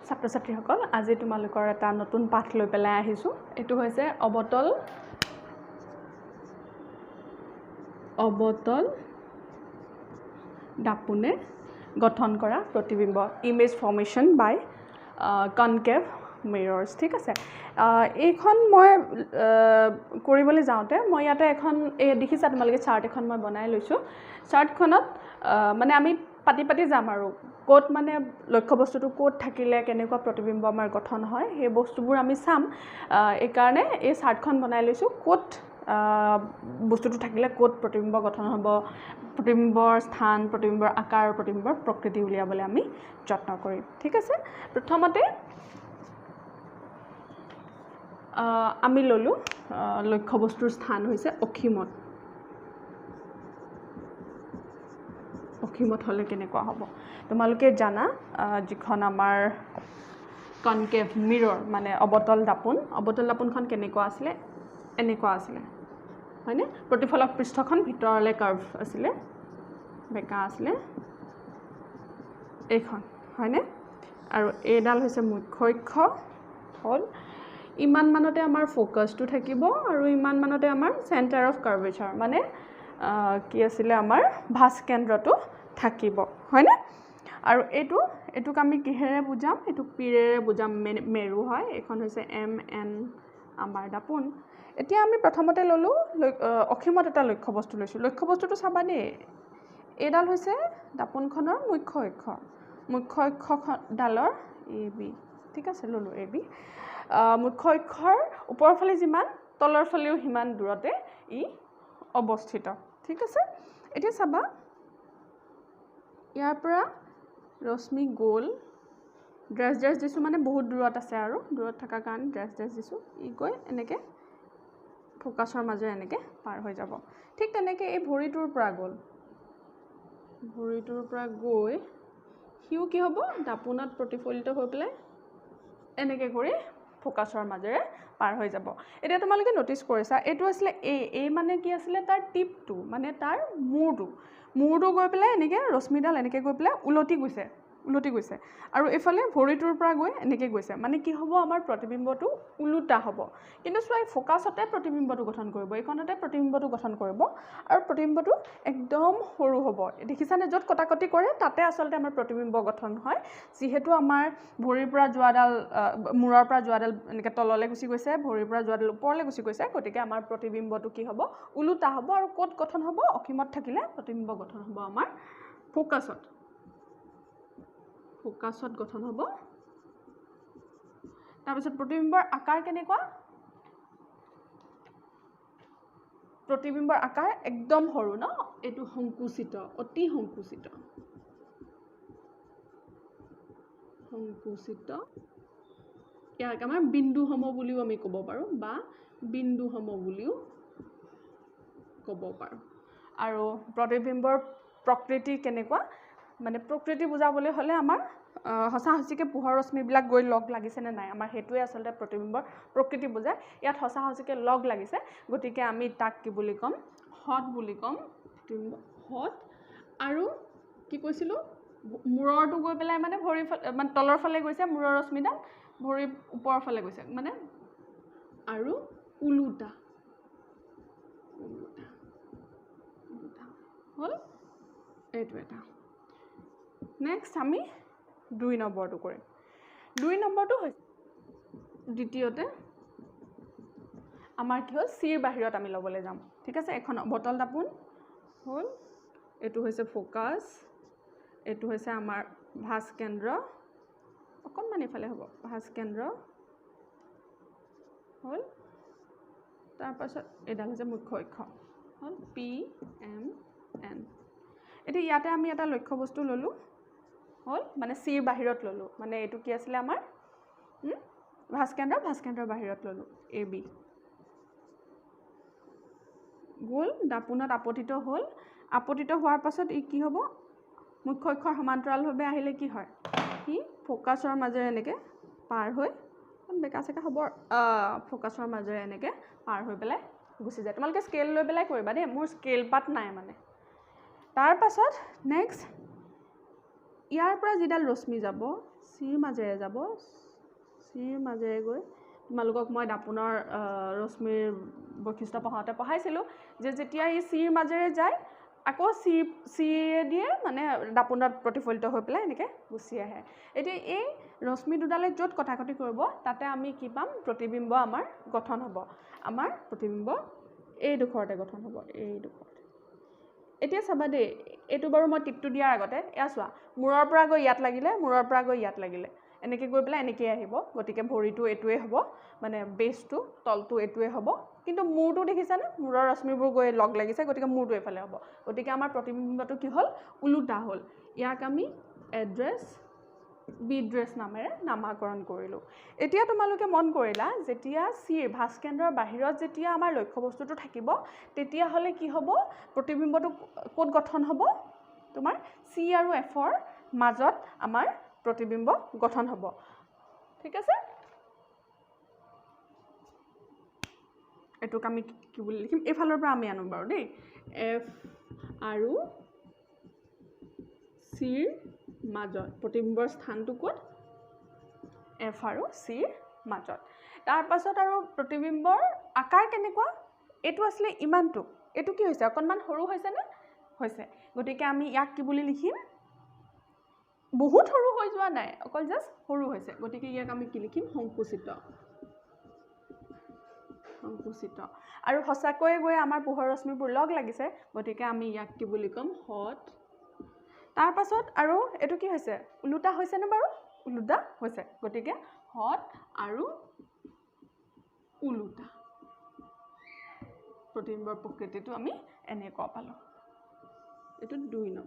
ছাত্ৰ ছাত্ৰীসকল আজি তোমালোকৰ এটা নতুন পাঠ লৈ পেলাই আহিছো এটো হৈছে অবতল দাপুনে গঠন কৰা প্ৰতিবিম্ব ইমেজ ফৰ্মেশন বাই কনকেভ মিৰৰ্স ঠিক আছে এইখন মই কৰিবলৈ যাওঁতে মই ইয়াতে এখন দেখিছা তোমালোকে চাৰ্ট এখন মই বনাই লৈছো চাৰ্টখনত মানে আমি পাতি যাম আৰু কোট মানে লক্ষ্য বস্তুটো কোট থাকিলে কেনেকুৱা প্ৰতিবিম্ব আমাৰ গঠন হয় সেই বস্তুবোৰ আমি চাম এই কাৰণে এই চাৰ্টখন বনাই লৈছো কোট বস্তুটো থাকিলে কোট প্ৰতিবিম্ব গঠন হ'ব প্ৰতিবিম্বৰ স্থান প্ৰতিবিম্বৰ আকাৰ প্ৰতিবিম্বৰ প্ৰকৃতি উলিয়াবলৈ আমি যত্ন কৰিম ঠিক আছে প্ৰথমতে আমি ললো লক্ষ্য বস্তুৰ স্থান হৈছে অখিমত হলে কেনেকুৱা হ'ব তোমালোকে জানা যিখন আমাৰ কনকেভ মিৰৰ মানে অবতল দাপোনখন কেনেকুৱা আছিলে এনেকুৱা আছিলে হয়নে প্ৰতিফলক পৃষ্ঠখন ভিতৰলে কাৰ্ভ আছিলে বেকা আছিলে এইখন হয়নে আৰু এডাল হৈছে মুখ্য অক্ষ হল ইমান মানতে আমাৰ ফোকাসটো থাকিব আৰু ইমান মানতে আমাৰ সেন্টাৰ অফ কাৰ্ভেচাৰ মানে কি আছিলে আমাৰ ভাস কেন্দ্ৰটো থাকিব হয়নে আৰু এটুক আমি কিহেৰে বুজাম এটুক পিৰেৰে বুজাম মেৰু হয় এখন হৈছে এম এন আমাৰ দাপোন এতিয়া আমি প্ৰথমতে ললো অখিমত এটা লক্ষ্য বস্তু লৈছো লক্ষ্য বস্তুটো চাবা দেই এডাল হৈছে দাপোনখনৰ মুখ্য অক্ষ ডালৰ এ বি ঠিক আছে ললো এ বি মুখ্য অক্ষৰ ওপৰৰ ফালে যিমান তলৰ ফালেও হিমান দূৰতে ই অৱস্থিত ঠিক আছে এতিয়া চাবা ইয়াৰ পৰা ৰশ্মি গোল ড্ৰেছ দিছো মানে বহুত দূৰত আছে আৰু দূৰত থকা কাৰণ ড্ৰেছ দিছো ই গৈ এনেকে ফোকাসৰ মাজে এনেকে পাৰ হৈ যাব ঠিক তেনেকে এই ভৰিটোৰ পৰা গৈ হিউ কি হ'ব দাপোনত প্ৰতিফলিত হৈ পেলাই এনেকে কৰি ফোকাসৰ মাজেৰে পাৰ হৈ যাব এতিয়া তোমালোকে নটিস কৰিছা এটো আসলে এ মানে কি আছিলে তাৰ টিপটো মানে তাৰ মূৰটো গৈ পেলাই এনেকে ৰশ্মিডাল এনেকে গৈ পেলাই উলটি গৈছে আৰু এফালে ভৰিটোৰ পৰা গৈ এনেকে গৈছে মানে কি হ'ব আমাৰ প্ৰতিবিম্বটো উলুটা হ'ব কিন্তু সোই ফোকাসতে প্ৰতিবিম্বটো গঠন কৰিব এইখনতে প্ৰতিবিম্বটো গঠন কৰিব আৰু প্ৰতিবিম্বটো একদম সৰু হ'ব দেখিছানে যত কটাকটি কৰে তাতে আসলতে আমাৰ প্ৰতিবিম্ব গঠন হয় যিহেতু আমাৰ ভৰিৰ পৰা যোৱাডাল মূৰৰ পৰা যোৱাডাল এনেকে তললে গুচি গৈছে ভৰিৰ পৰা যোৱাডাল ওপৰলে গুচি গৈছে গতিকে আমাৰ প্ৰতিবিম্বটো কি হ'ব উলুটা হ'ব আৰু কোট গঠন হ'ব অখিমত থাকিলে প্ৰতিবিম্ব গঠন হ'ব আমাৰ ফোকাসত গঠন হ'ব তাৰ পিছত প্ৰতিবিম্বৰ আকাৰ কেনেকুৱা প্ৰতিবিম্বৰ আকাৰ একদম সৰু ন এটো সংকুচিত অতি সংকুচিত ইয়াক আমাৰ বিন্দু সম বুলিও আমি ক'ব পাৰো বা বিন্দু সম বুলিও ক'ব পাৰো আৰু প্ৰতিবিম্বৰ প্ৰকৃতি কেনেকুৱা মানে প্ৰকৃতি বুজাবলৈ হলে আমাৰ হসাহসিকে পোহৰ ৰশ্মি বিলাক গৈ লগ লাগিছে নে নাই আমাৰ হেতুৱে আসলতে প্ৰতিবিম্বৰ প্ৰকৃতি বুজায় ইয়াত হসাহসিকে লগ লাগিছে গতিকে আমি তাক কি বুলি কম হট বুলি কম হট আৰু কি কৈছিলো মূৰৰটো গৈ পেলাই মানে ভৰি মানে তলৰ ফালে গৈছে মূৰৰ ৰশ্মিডাল ভৰি ওপৰৰ ফালে গৈছে মানে আৰু উলুটা হল এইটো এটা নেক্সট আমি 2 নম্বৰটো কৰিম 2 নম্বৰটো হৈছে দ্বিতীয়তে আমাৰ কি হ'ল সিৰ বাহিৰত আমি লবলৈ যাম ঠিক আছে এখন বটল দাপোন হল এটো হৈছে ফোকাস এটো হৈছে আমাৰ ভাস কেন্দ্ৰ অকণমান ইফালে হ'ব ভাস কেন্দ্ৰ হল তাৰ পাছত এডাল হৈছে মুখ্য অক্ষ হল পি এম এন এটি ইয়াতে আমি এটা লক্ষ্য বস্তু ললো হল মানে সিৰ বাহিৰত ললো মানে এটো কি আছিল আমাৰ ভাস কেন্দ্ৰৰ বাহিৰত ললো এ বি গোল দাপোনত আপতিত হোৱাৰ পাছত ই কি হ'ব মুখ্য অক্ষৰ সমান্তৰালভাৱে আহিলে কি হয় ই ফোকাসৰ মাজেৰে এনেকে পাৰ হৈ বেকা চেকা হ'ব ফোকাসৰ মাজেৰে এনেকে পাৰ হৈ পেলাই গুচি যায় তোমালোকে স্কেল লৈ পেলাই কৰিবা দেই মোৰ স্কেল পাত নাই মানে তাৰ পাছত নেক্সট ইয়াৰ পৰা যিডাল ৰশ্মি যাব চিৰ মাজেৰে যাব চিৰ মাজেৰে গৈ তোমালোকক মই দাপোনৰ ৰশ্মিৰ বৈশিষ্ট্য পঢ়াওঁতে পঢ়াইছিলোঁ যে যেতিয়া ই চিৰ মাজেৰে যায় আকৌ চিৰে দিয়ে মানে দাপোনত প্ৰতিফলিত হৈ পেলাই এনেকৈ গুচি আহে এতিয়া এই ৰশ্মি দুডালে য'ত কটাকটি কৰিব তাতে আমি কি পাম প্ৰতিবিম্ব আমাৰ গঠন হ'ব আমাৰ প্ৰতিবিম্ব এইডোখৰতে গঠন হ'ব এইডোখৰতে এতিয়া চাবা দেই এইটো বাৰু মই টিপটো দিয়াৰ আগতে এয়া চোৱা মূৰৰ পৰা গৈ ইয়াত লাগিলে মূৰৰ পৰা গৈ ইয়াত লাগিলে এনেকৈ গৈ পেলাই এনেকৈ আহিব গতিকে ভৰিটো এইটোৱে হ'ব মানে বেছটো তলটো এইটোৱে হ'ব কিন্তু মূৰটো দেখিছানে মূৰৰ ৰশ্মিবোৰ গৈ লগ লাগিছে গতিকে মূৰটো এইফালে হ'ব গতিকে আমাৰ প্ৰতিবিম্বটো কি হ'ল ওলোটা হ'ল ইয়াক আমি এড্ৰেছ বিড্ৰেছ নামেৰে নামাকৰণ কৰিলোঁ এতিয়া তোমালোকে মন কৰিলা যেতিয়া চিৰ ভাস্কেন্দ্ৰৰ বাহিৰত যেতিয়া আমাৰ লক্ষ্যবস্তুটো থাকিব তেতিয়াহ'লে কি হ'ব প্ৰতিবিম্বটো ক'ত গঠন হ'ব তোমাৰ চি আৰু এফৰ মাজত আমাৰ প্ৰতিবিম্ব গঠন হ'ব ঠিক আছে এটোক আমি কি বুলি লিখিম এইফালৰ পৰা আমি আনো বাৰু দেই এফ আৰু চিৰ মাজত প্ৰতিবিম্বৰ স্থানটো ক'ত এফ আৰু চিৰ মাজত তাৰ পাছত আৰু প্ৰতিবিম্বৰ আকাৰ কেনেকুৱা এইটো আছিলে ইমানটো এইটো কি হৈছে অকণমান সৰু হৈছেনে হৈছে গতিকে আমি ইয়াক কি বুলি লিখিম বহুত সৰু হৈ যোৱা নাই অকল জাষ্ট সৰু হৈছে গতিকে ইয়াক আমি কি লিখিম সংকুচিত আৰু সঁচাকৈয়ে গৈ আমাৰ পোহৰ ৰশ্মিবোৰ লগ লাগিছে গতিকে আমি ইয়াক কি বুলি ক'ম হট তাৰ পাছত আৰু এইটো কি হৈছে ওলোটা হৈছেনে বাৰু ওলোটা হৈছে গতিকে হট আৰু ওলোটা প্ৰতিবিম্বৰ প্ৰকৃতিটো আমি এনেকুৱা পালোঁ এইটো 2 নম্বৰ